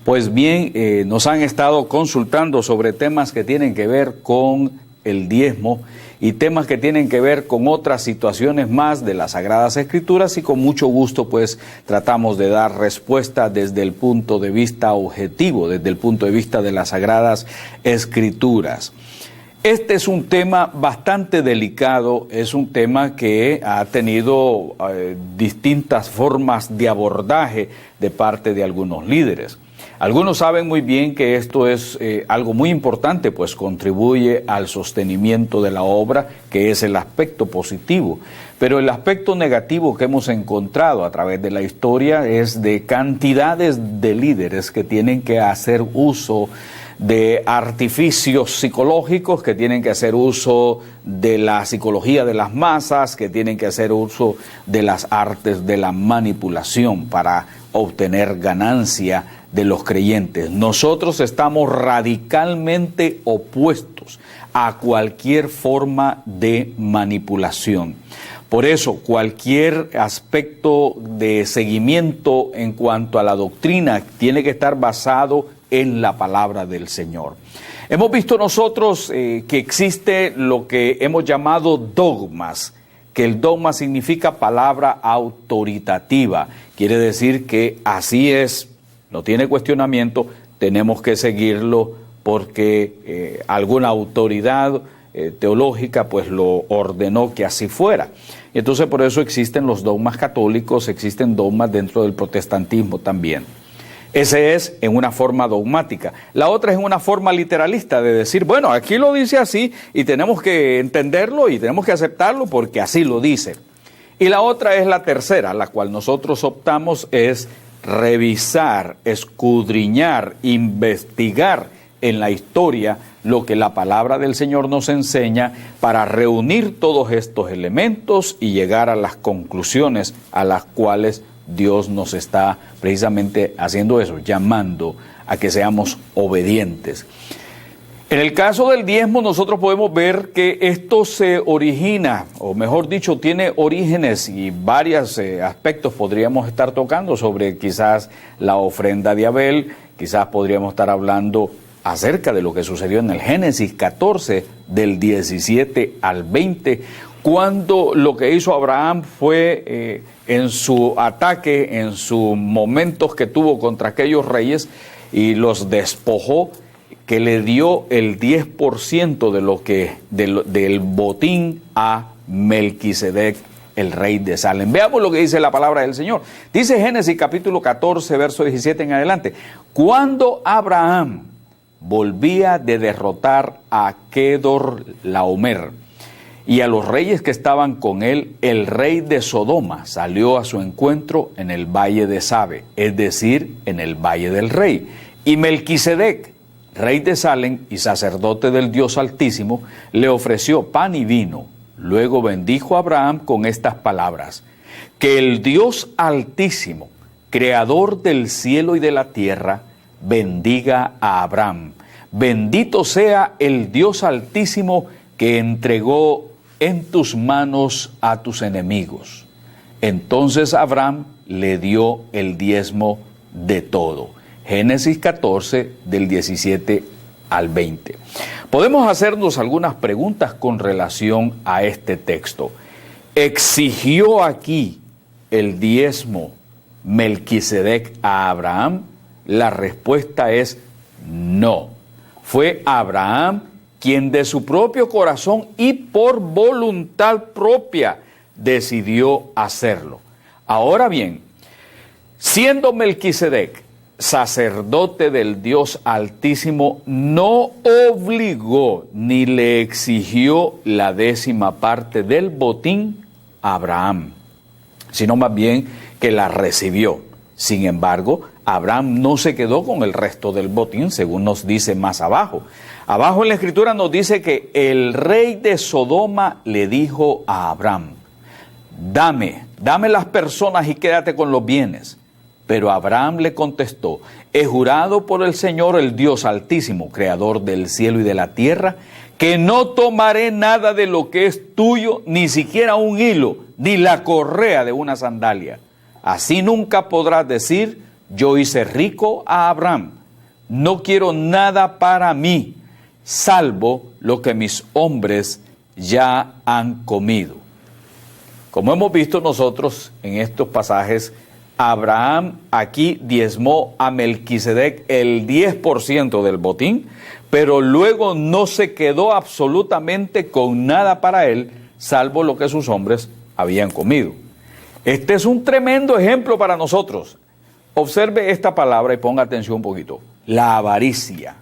Pues bien, nos han estado consultando sobre temas que tienen que ver con el diezmo y temas que tienen que ver con otras situaciones más de las Sagradas Escrituras, y con mucho gusto pues tratamos de dar respuesta desde el punto de vista objetivo, desde el punto de vista de las Sagradas Escrituras. Este es un tema bastante delicado, es un tema que ha tenido distintas formas de abordaje de parte de algunos líderes. Algunos saben muy bien que esto es algo muy importante, pues contribuye al sostenimiento de la obra, que es el aspecto positivo. Pero el aspecto negativo que hemos encontrado a través de la historia es de cantidades de líderes que tienen que hacer uso de artificios psicológicos, que tienen que hacer uso de la psicología de las masas, que tienen que hacer uso de las artes de la manipulación para obtener ganancia de los creyentes. Nosotros estamos radicalmente opuestos a cualquier forma de manipulación. Por eso, cualquier aspecto de seguimiento en cuanto a la doctrina tiene que estar basado en la palabra del Señor. Hemos visto nosotros que existe lo que hemos llamado dogmas, que el dogma significa palabra autoritativa. Quiere decir que así es, no tiene cuestionamiento, tenemos que seguirlo porque alguna autoridad teológica pues lo ordenó que así fuera. Y entonces por eso existen los dogmas católicos, existen dogmas dentro del protestantismo también. Ese es en una forma dogmática. La otra es en una forma literalista de decir, bueno, aquí lo dice así y tenemos que entenderlo y tenemos que aceptarlo porque así lo dice. Y la otra es la tercera, la cual nosotros optamos es revisar, escudriñar, investigar en la historia lo que la palabra del Señor nos enseña para reunir todos estos elementos y llegar a las conclusiones a las cuales Dios nos está precisamente haciendo eso, llamando a que seamos obedientes. En el caso del diezmo nosotros podemos ver que esto se origina, o mejor dicho, tiene orígenes y varios aspectos podríamos estar tocando sobre quizás la ofrenda de Abel, quizás podríamos estar hablando acerca de lo que sucedió en el Génesis 14 del 17 al 20, cuando lo que hizo Abraham fue en su ataque, en sus momentos que tuvo contra aquellos reyes y los despojó, que le dio el 10% de lo que del botín a Melquisedec, el rey de Salem. Veamos lo que dice la palabra del Señor. Dice Génesis capítulo 14, verso 17 en adelante. Cuando Abraham volvía de derrotar a Kedorlaomer y a los reyes que estaban con él, el rey de Sodoma salió a su encuentro en el valle de Sabe, es decir, en el valle del rey. Y Melquisedec, rey de Salem y sacerdote del Dios Altísimo, le ofreció pan y vino. Luego bendijo a Abraham con estas palabras: que el Dios Altísimo, creador del cielo y de la tierra, bendiga a Abraham. Bendito sea el Dios Altísimo que entregó en tus manos a tus enemigos. Entonces Abraham le dio el diezmo de todo. Génesis 14 del 17 al 20. Podemos hacernos algunas preguntas con relación a este texto. ¿Exigió aquí el diezmo Melquisedec a Abraham? La respuesta es no. Fue Abraham quien de su propio corazón y por voluntad propia decidió hacerlo. Ahora bien, siendo Melquisedec sacerdote del Dios Altísimo, no obligó ni le exigió la 10ª parte del botín a Abraham, sino más bien que la recibió. Sin embargo, Abraham no se quedó con el resto del botín, según nos dice más abajo. Abajo en la Escritura nos dice que el rey de Sodoma le dijo a Abraham: dame las personas y quédate con los bienes. Pero Abraham le contestó: he jurado por el Señor, el Dios Altísimo, creador del cielo y de la tierra, que no tomaré nada de lo que es tuyo, ni siquiera un hilo, ni la correa de una sandalia. Así nunca podrás decir: yo hice rico a Abraham. No quiero nada para mí, salvo lo que mis hombres ya han comido. Como hemos visto nosotros en estos pasajes, Abraham aquí diezmó a Melquisedec el 10% del botín, pero luego no se quedó absolutamente con nada para él, salvo lo que sus hombres habían comido. Este es un tremendo ejemplo para nosotros. Observe esta palabra y ponga atención un poquito. La avaricia,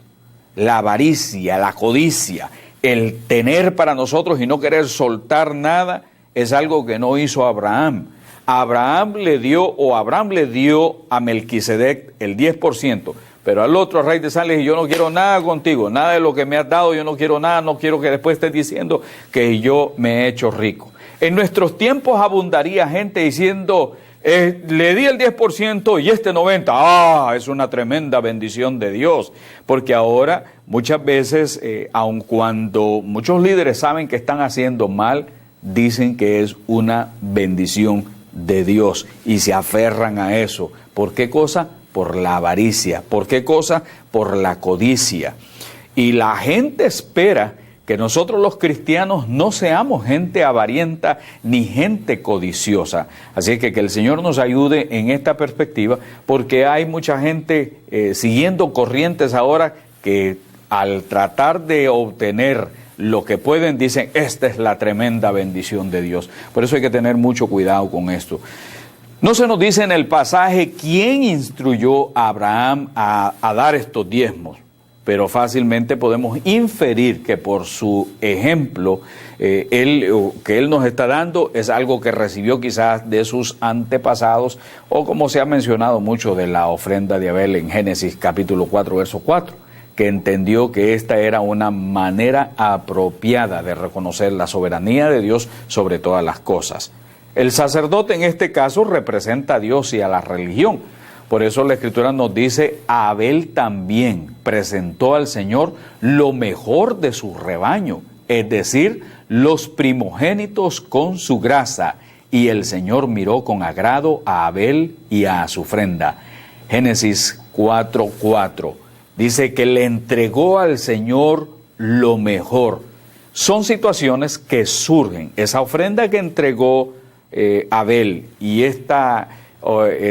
la codicia, el tener para nosotros y no querer soltar nada, es algo que no hizo Abraham. Abraham le dio a Melquisedec el 10%, pero al otro rey de Salem le dijo, yo no quiero nada contigo, nada de lo que me has dado, yo no quiero nada, no quiero que después estés diciendo que yo me he hecho rico. En nuestros tiempos abundaría gente diciendo, le di el 10% y este 90%, es una tremenda bendición de Dios, porque ahora muchas veces, aun cuando muchos líderes saben que están haciendo mal, dicen que es una bendición de Dios y se aferran a eso. ¿Por qué cosa? Por la avaricia. ¿Por qué cosa? Por la codicia. Y la gente espera que nosotros los cristianos no seamos gente avarienta ni gente codiciosa. Así que el Señor nos ayude en esta perspectiva, porque hay mucha gente siguiendo corrientes ahora que al tratar de obtener lo que pueden, dicen, esta es la tremenda bendición de Dios. Por eso hay que tener mucho cuidado con esto. No se nos dice en el pasaje quién instruyó a Abraham a dar estos diezmos, pero fácilmente podemos inferir que por su ejemplo, que él nos está dando es algo que recibió quizás de sus antepasados, o como se ha mencionado mucho de la ofrenda de Abel en Génesis capítulo 4, verso 4. Que entendió que esta era una manera apropiada de reconocer la soberanía de Dios sobre todas las cosas. El sacerdote en este caso representa a Dios y a la religión. Por eso la Escritura nos dice, Abel también presentó al Señor lo mejor de su rebaño, es decir, los primogénitos con su grasa, y el Señor miró con agrado a Abel y a su ofrenda. Génesis 4:4. Dice que le entregó al Señor lo mejor. Son situaciones que surgen. Esa ofrenda que entregó Abel y esta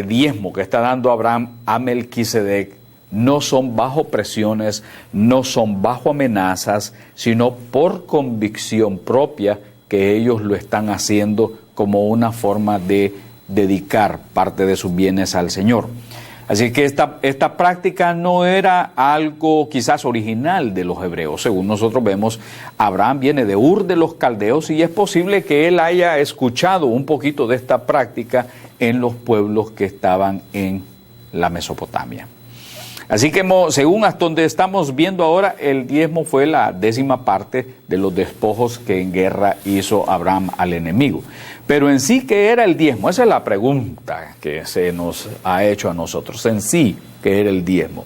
diezmo que está dando Abraham a Melquisedec no son bajo presiones, no son bajo amenazas, sino por convicción propia que ellos lo están haciendo como una forma de dedicar parte de sus bienes al Señor. Así que esta práctica no era algo quizás original de los hebreos. Según nosotros vemos, Abraham viene de Ur de los Caldeos y es posible que él haya escuchado un poquito de esta práctica en los pueblos que estaban en la Mesopotamia. Así que según hasta donde estamos viendo ahora, el diezmo fue la 10ª parte de los despojos que en guerra hizo Abraham al enemigo. Pero en sí, ¿qué era el diezmo? Esa es la pregunta que se nos ha hecho a nosotros. En sí, ¿qué era el diezmo?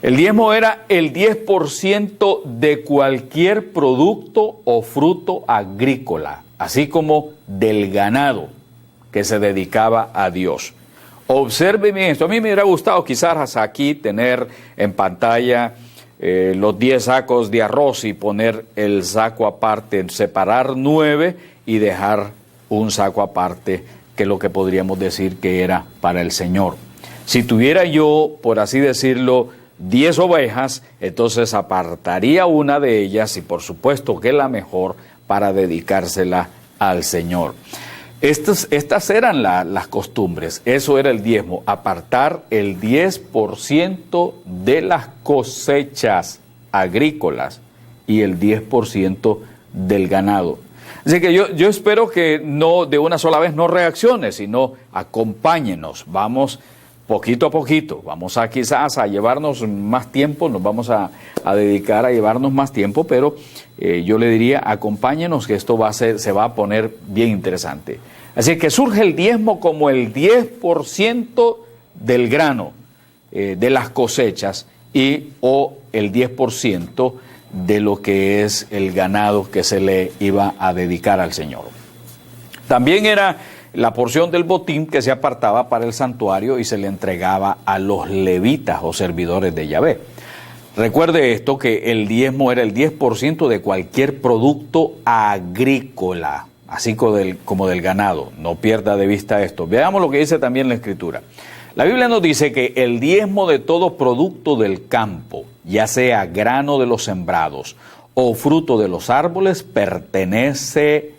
El diezmo era el 10% de cualquier producto o fruto agrícola, así como del ganado que se dedicaba a Dios. Observe bien esto. A mí me hubiera gustado quizás aquí tener en pantalla los 10 sacos de arroz y poner el saco aparte, separar 9 y dejar un saco aparte, que es lo que podríamos decir que era para el Señor. Si tuviera yo, por así decirlo, 10 ovejas, entonces apartaría una de ellas y por supuesto que la mejor para dedicársela al Señor. Estas eran las costumbres, eso era el diezmo, apartar el 10% de las cosechas agrícolas y el 10% del ganado. Así que yo espero que no de una sola vez no reaccione, sino acompáñenos, vamos poquito a poquito, vamos a quizás a llevarnos más tiempo, nos vamos a dedicar a llevarnos más tiempo, pero yo le diría, acompáñenos que esto se va a poner bien interesante. Así que surge el diezmo como el 10% del grano, de las cosechas, o el 10% de lo que es el ganado que se le iba a dedicar al Señor. También era la porción del botín que se apartaba para el santuario y se le entregaba a los levitas o servidores de Yahvé. Recuerde esto, que el diezmo era el 10% de cualquier producto agrícola, así como del ganado. No pierda de vista esto. Veamos lo que dice también la Escritura. La Biblia nos dice que el diezmo de todo producto del campo, ya sea grano de los sembrados o fruto de los árboles, pertenece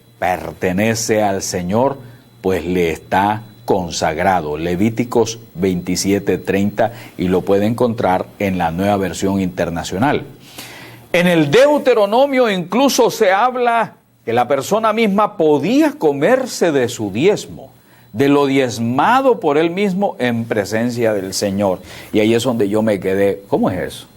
al Señor, pues le está consagrado. Levíticos 27:30, y lo puede encontrar en la Nueva Versión Internacional. En el Deuteronomio incluso se habla que la persona misma podía comerse de su diezmo, de lo diezmado por él mismo en presencia del Señor. Y ahí es donde yo me quedé. ¿Cómo es eso?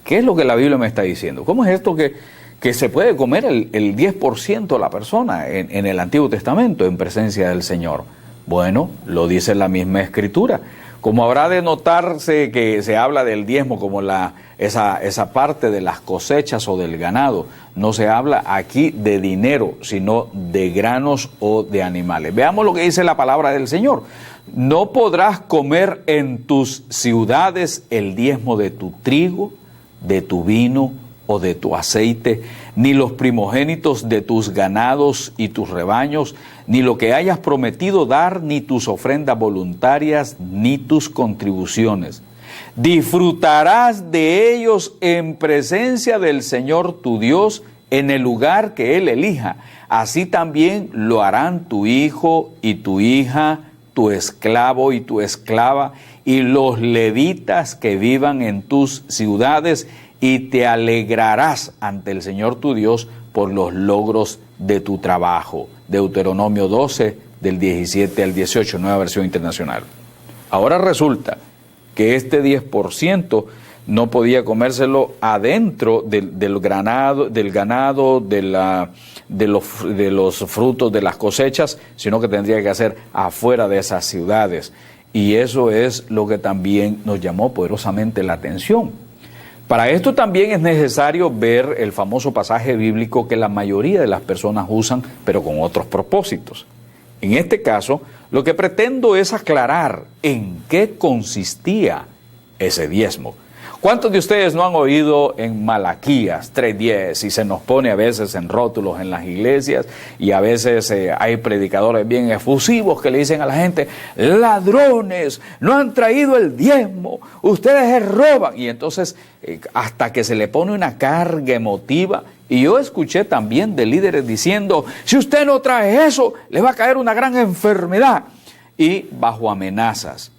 ¿Qué es lo que la Biblia me está diciendo? ¿Cómo es esto que se puede comer el 10% de la persona en el Antiguo Testamento en presencia del Señor? Bueno, lo dice la misma Escritura. Como habrá de notarse que se habla del diezmo como esa parte de las cosechas o del ganado, no se habla aquí de dinero, sino de granos o de animales. Veamos lo que dice la palabra del Señor. No podrás comer en tus ciudades el diezmo de tu trigo, de tu vino o de tu aceite, ni los primogénitos de tus ganados y tus rebaños, ni lo que hayas prometido dar, ni tus ofrendas voluntarias, ni tus contribuciones. Disfrutarás de ellos en presencia del Señor tu Dios, en el lugar que Él elija. Así también lo harán tu hijo y tu hija, tu esclavo y tu esclava, y los levitas que vivan en tus ciudades, y te alegrarás ante el Señor tu Dios por los logros de tu trabajo. Deuteronomio 12, del 17 al 18, Nueva Versión Internacional. Ahora resulta que este 10% no podía comérselo adentro del ganado, de los frutos de las cosechas, sino que tendría que hacer afuera de esas ciudades. Y eso es lo que también nos llamó poderosamente la atención. Para esto también es necesario ver el famoso pasaje bíblico que la mayoría de las personas usan, pero con otros propósitos. En este caso, lo que pretendo es aclarar en qué consistía ese diezmo. ¿Cuántos de ustedes no han oído en Malaquías 3:10 y se nos pone a veces en rótulos en las iglesias, y a veces hay predicadores bien efusivos que le dicen a la gente: ladrones, no han traído el diezmo, ustedes roban? Y entonces hasta que se le pone una carga emotiva. Y yo escuché también de líderes diciendo: si usted no trae eso, le va a caer una gran enfermedad, y bajo amenazas.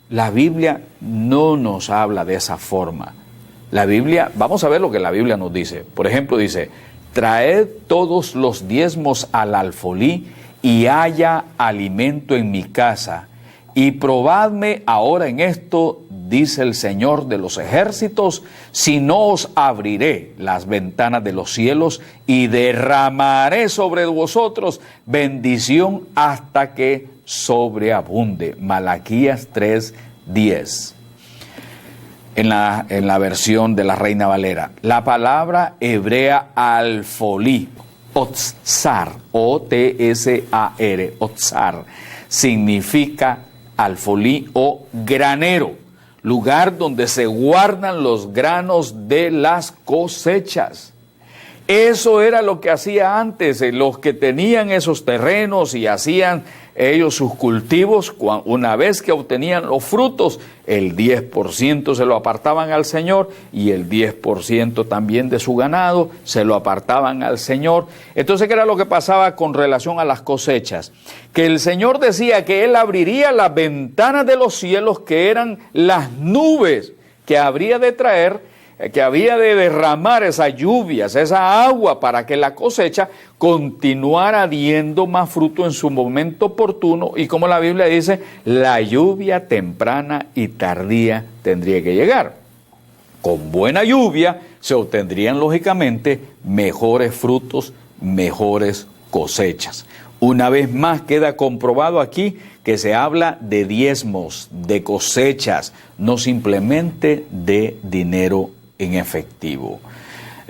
La Biblia no nos habla de esa forma. La Biblia, vamos a ver lo que la Biblia nos dice. Por ejemplo, dice: traed todos los diezmos al alfolí y haya alimento en mi casa. Y probadme ahora en esto, dice el Señor de los ejércitos, si no os abriré las ventanas de los cielos y derramaré sobre vosotros bendición hasta que sobreabunde. Malaquías 3:10. En la versión de la Reina Valera, la palabra hebrea alfolí, otsar, O-T-S-A-R, otsar, significa alfolí o granero, lugar donde se guardan los granos de las cosechas. Eso era lo que hacía antes, los que tenían esos terrenos y hacían ellos sus cultivos. Una vez que obtenían los frutos, el 10% se lo apartaban al Señor, y el 10% también de su ganado se lo apartaban al Señor. Entonces, ¿qué era lo que pasaba con relación a las cosechas? Que el Señor decía que Él abriría las ventanas de los cielos, que eran las nubes que habría de traer, que había de derramar esas lluvias, esa agua, para que la cosecha continuara dando más fruto en su momento oportuno. Y como la Biblia dice, la lluvia temprana y tardía tendría que llegar. Con buena lluvia se obtendrían lógicamente mejores frutos, mejores cosechas. Una vez más queda comprobado aquí que se habla de diezmos, de cosechas, no simplemente de dinero en efectivo.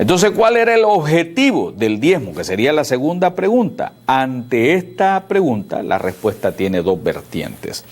Entonces, ¿cuál era el objetivo del diezmo? Que sería la segunda pregunta. Ante esta pregunta, la respuesta tiene dos vertientes.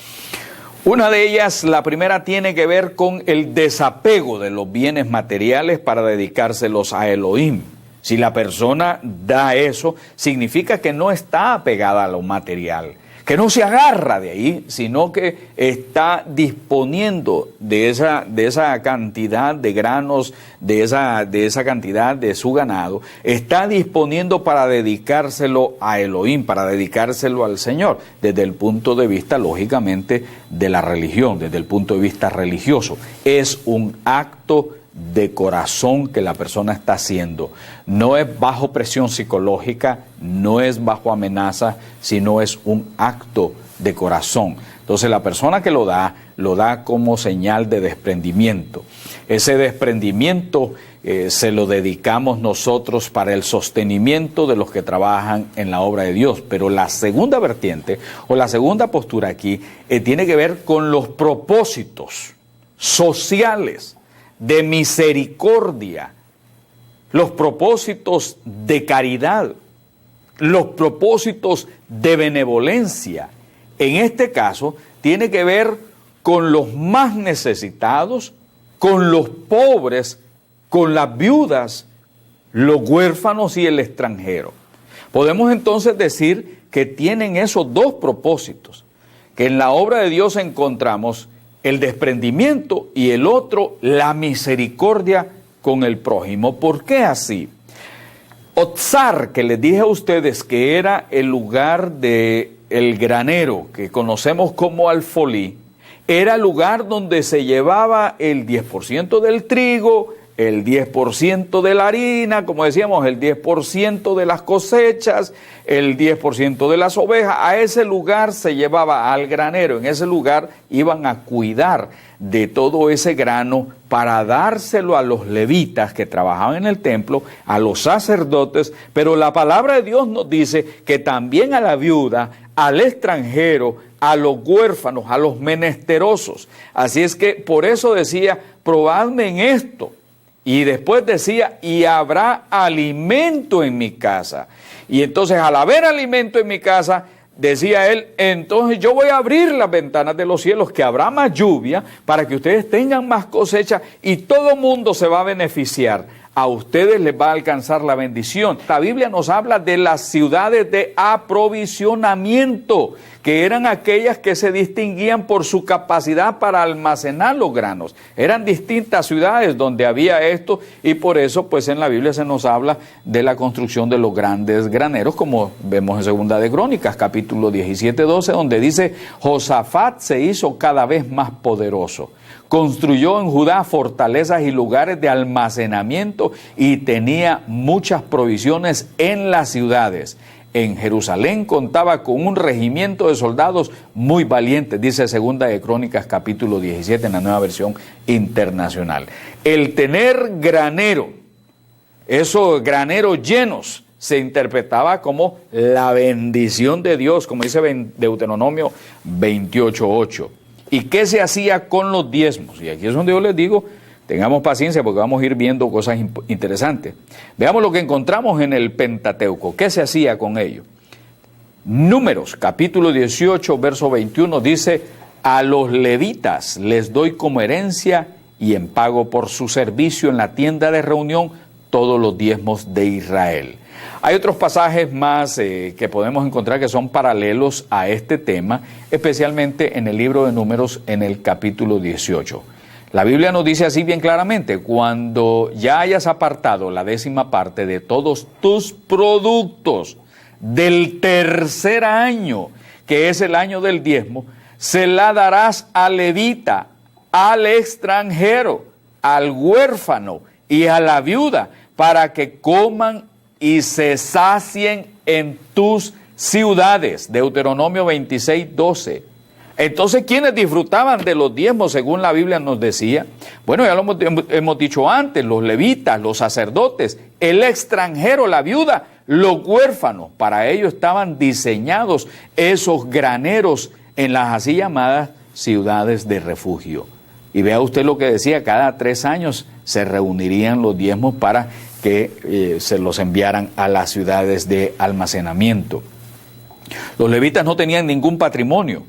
Una de ellas, la primera, tiene que ver con el desapego de los bienes materiales para dedicárselos a Elohim. Si la persona da eso, significa que no está apegada a lo material, que no se agarra de ahí, sino que está disponiendo de esa cantidad de granos, de esa cantidad de su ganado, está disponiendo para dedicárselo a Elohim, para dedicárselo al Señor, desde el punto de vista, lógicamente, de la religión, desde el punto de vista religioso. Es un acto de corazón que la persona está haciendo. No es bajo presión psicológica, no es bajo amenaza, sino es un acto de corazón. Entonces la persona que lo da como señal de desprendimiento. Ese desprendimiento se lo dedicamos nosotros para el sostenimiento de los que trabajan en la obra de Dios. Pero la segunda vertiente o la segunda postura aquí tiene que ver con los propósitos sociales de misericordia, los propósitos de caridad, los propósitos de benevolencia. En este caso, tiene que ver con los más necesitados, con los pobres, con las viudas, los huérfanos y el extranjero. Podemos entonces decir que tienen esos dos propósitos, que en la obra de Dios encontramos el desprendimiento y el otro, la misericordia con el prójimo. ¿Por qué así? Otzar, que les dije a ustedes que era el lugar del granero, que conocemos como alfolí, era el lugar donde se llevaba el 10% del trigo, el 10% de la harina, como decíamos, el 10% de las cosechas, el 10% de las ovejas. A ese lugar se llevaba al granero. En ese lugar iban a cuidar de todo ese grano para dárselo a los levitas que trabajaban en el templo, a los sacerdotes. Pero la palabra de Dios nos dice que también a la viuda, al extranjero, a los huérfanos, a los menesterosos. Así es que por eso decía, probadme en esto. Y después decía, y habrá alimento en mi casa. Y entonces al haber alimento en mi casa, decía él, entonces yo voy a abrir las ventanas de los cielos, que habrá más lluvia para que ustedes tengan más cosecha y todo mundo se va a beneficiar. A ustedes les va a alcanzar la bendición. La Biblia nos habla de las ciudades de aprovisionamiento, que eran aquellas que se distinguían por su capacidad para almacenar los granos. Eran distintas ciudades donde había esto y por eso pues en la Biblia se nos habla de la construcción de los grandes graneros, como vemos en Segunda de Crónicas, capítulo 17-12, donde dice, Josafat se hizo cada vez más poderoso. Construyó en Judá fortalezas y lugares de almacenamiento y tenía muchas provisiones en las ciudades. En Jerusalén contaba con un regimiento de soldados muy valientes, dice Segunda de Crónicas capítulo 17 en la Nueva Versión Internacional. El tener granero, esos graneros llenos, se interpretaba como la bendición de Dios, como dice Deuteronomio 28:8. ¿Y qué se hacía con los diezmos? Y aquí es donde yo les digo, tengamos paciencia porque vamos a ir viendo cosas interesantes. Veamos lo que encontramos en el Pentateuco. ¿Qué se hacía con ello? Números, capítulo 18, verso 21, dice, a los levitas les doy como herencia y en pago por su servicio en la tienda de reunión todos los diezmos de Israel. Hay otros pasajes más que podemos encontrar que son paralelos a este tema, especialmente en el libro de Números en el capítulo 18. La Biblia nos dice así bien claramente, cuando ya hayas apartado la 10ª parte de todos tus productos del tercer año, que es el año del diezmo, se la darás al levita, al extranjero, al huérfano y a la viuda, para que coman y se sacien en tus ciudades. Deuteronomio 26:12. Entonces, ¿quiénes disfrutaban de los diezmos según la Biblia nos decía? Bueno, ya lo hemos dicho antes, los levitas, los sacerdotes, el extranjero, la viuda, los huérfanos. Para ello estaban diseñados esos graneros en las así llamadas ciudades de refugio. Y vea usted lo que decía, cada 3 años se reunirían los diezmos para que se los enviaran a las ciudades de almacenamiento. Los levitas no tenían ningún patrimonio.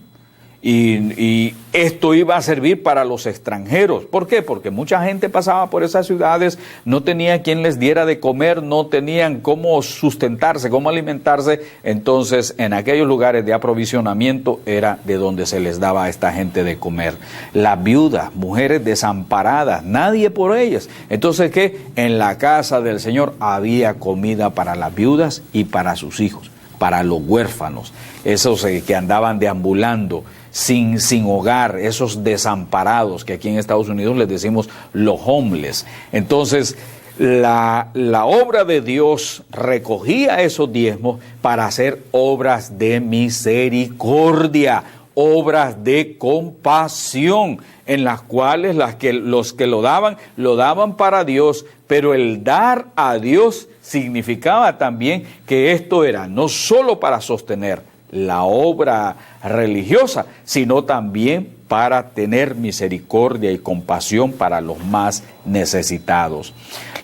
Y esto iba a servir para los extranjeros. ¿Por qué? Porque mucha gente pasaba por esas ciudades, no tenía quien les diera de comer, no tenían cómo sustentarse, cómo alimentarse. Entonces, en aquellos lugares de aprovisionamiento era de donde se les daba a esta gente de comer. Las viudas, mujeres desamparadas, nadie por ellas. Entonces, ¿qué? En la casa del Señor había comida para las viudas y para sus hijos, para los huérfanos, esos que andaban deambulando sin hogar, esos desamparados, que aquí en Estados Unidos les decimos los homeless. Entonces, la obra de Dios recogía esos diezmos para hacer obras de misericordia, obras de compasión, en las cuales los que lo daban para Dios, pero el dar a Dios significaba también que esto era no solo para sostener la obra religiosa, sino también para tener misericordia y compasión para los más necesitados.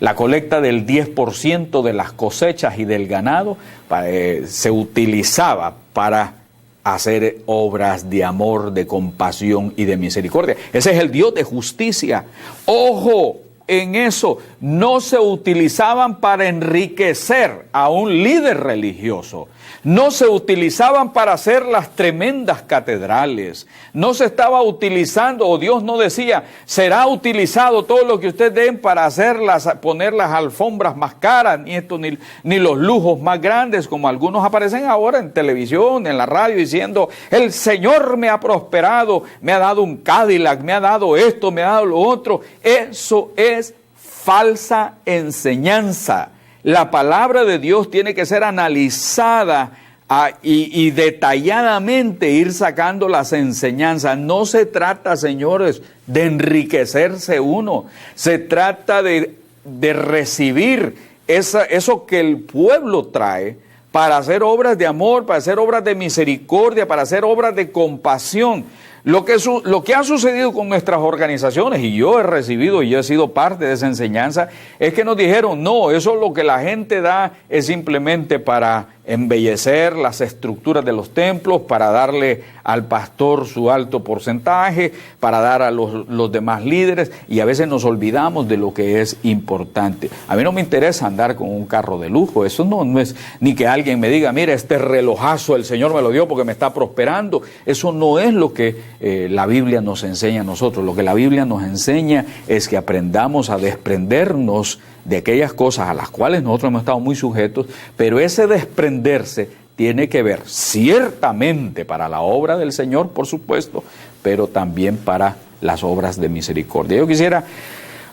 La colecta del 10% de las cosechas y del ganado se utilizaba para hacer obras de amor, de compasión y de misericordia. Ese es el Dios de justicia. ¡Ojo! En eso no se utilizaban para enriquecer a un líder religioso, no se utilizaban para hacer las tremendas catedrales, no se estaba utilizando, o Dios no decía, será utilizado todo lo que ustedes den para poner las alfombras más caras, ni los lujos más grandes, como algunos aparecen ahora en televisión, en la radio, diciendo, el Señor me ha prosperado, me ha dado un Cadillac, me ha dado esto, me ha dado lo otro. Eso es falsa enseñanza. La palabra de Dios tiene que ser analizada y detalladamente ir sacando las enseñanzas. No se trata, señores, de enriquecerse uno. Se trata de recibir eso que el pueblo trae para hacer obras de amor, para hacer obras de misericordia, para hacer obras de compasión. Lo que ha sucedido con nuestras organizaciones, y yo he recibido y yo he sido parte de esa enseñanza, es que nos dijeron, no, eso lo que la gente da es simplemente para embellecer las estructuras de los templos, para darle al pastor su alto porcentaje, para dar a los demás líderes, y a veces nos olvidamos de lo que es importante. A mí no me interesa andar con un carro de lujo, eso no es ni que alguien me diga, mira, este relojazo el Señor me lo dio porque me está prosperando. Eso no es lo que la Biblia nos enseña a nosotros. Lo que la Biblia nos enseña es que aprendamos a desprendernos de aquellas cosas a las cuales nosotros hemos estado muy sujetos, pero ese desprenderse tiene que ver ciertamente para la obra del Señor, por supuesto, pero también para las obras de misericordia. Yo quisiera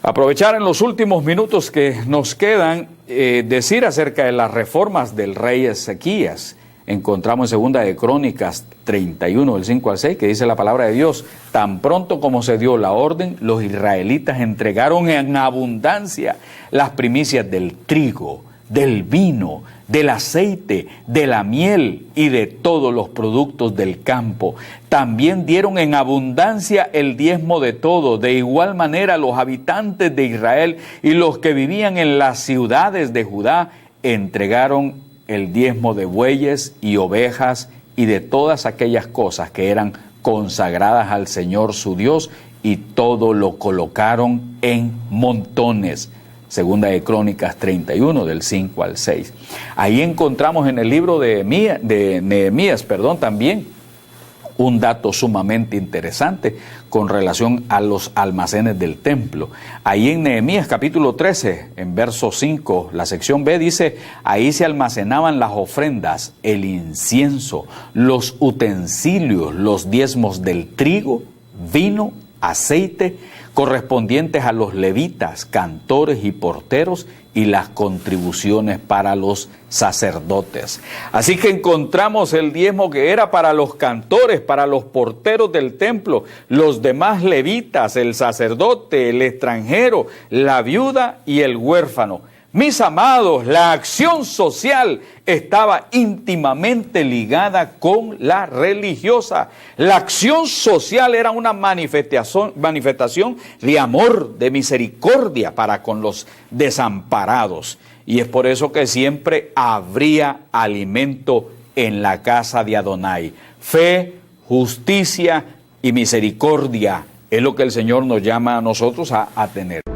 aprovechar en los últimos minutos que nos quedan, decir acerca de las reformas del rey Ezequías. Encontramos en Segunda de Crónicas 31, del 5 al 6, que dice la palabra de Dios, tan pronto como se dio la orden, los israelitas entregaron en abundancia las primicias del trigo, del vino, del aceite, de la miel y de todos los productos del campo. También dieron en abundancia el diezmo de todo. De igual manera los habitantes de Israel y los que vivían en las ciudades de Judá entregaron el diezmo de bueyes y ovejas y de todas aquellas cosas que eran consagradas al Señor su Dios, y todo lo colocaron en montones. Segunda de Crónicas 31, del 5 al 6. Ahí encontramos en el libro de Nehemías, también un dato sumamente interesante con relación a los almacenes del templo. Ahí en Nehemías capítulo 13, en verso 5, la sección B dice, ahí se almacenaban las ofrendas, el incienso, los utensilios, los diezmos del trigo, vino, aceite, correspondientes a los levitas, cantores y porteros, y las contribuciones para los sacerdotes. Así que encontramos el diezmo que era para los cantores, para los porteros del templo, los demás levitas, el sacerdote, el extranjero, la viuda y el huérfano. Mis amados, la acción social estaba íntimamente ligada con la religiosa. La acción social era una manifestación de amor, de misericordia para con los desamparados. Y es por eso que siempre habría alimento en la casa de Adonai. Fe, justicia y misericordia es lo que el Señor nos llama a nosotros a tener.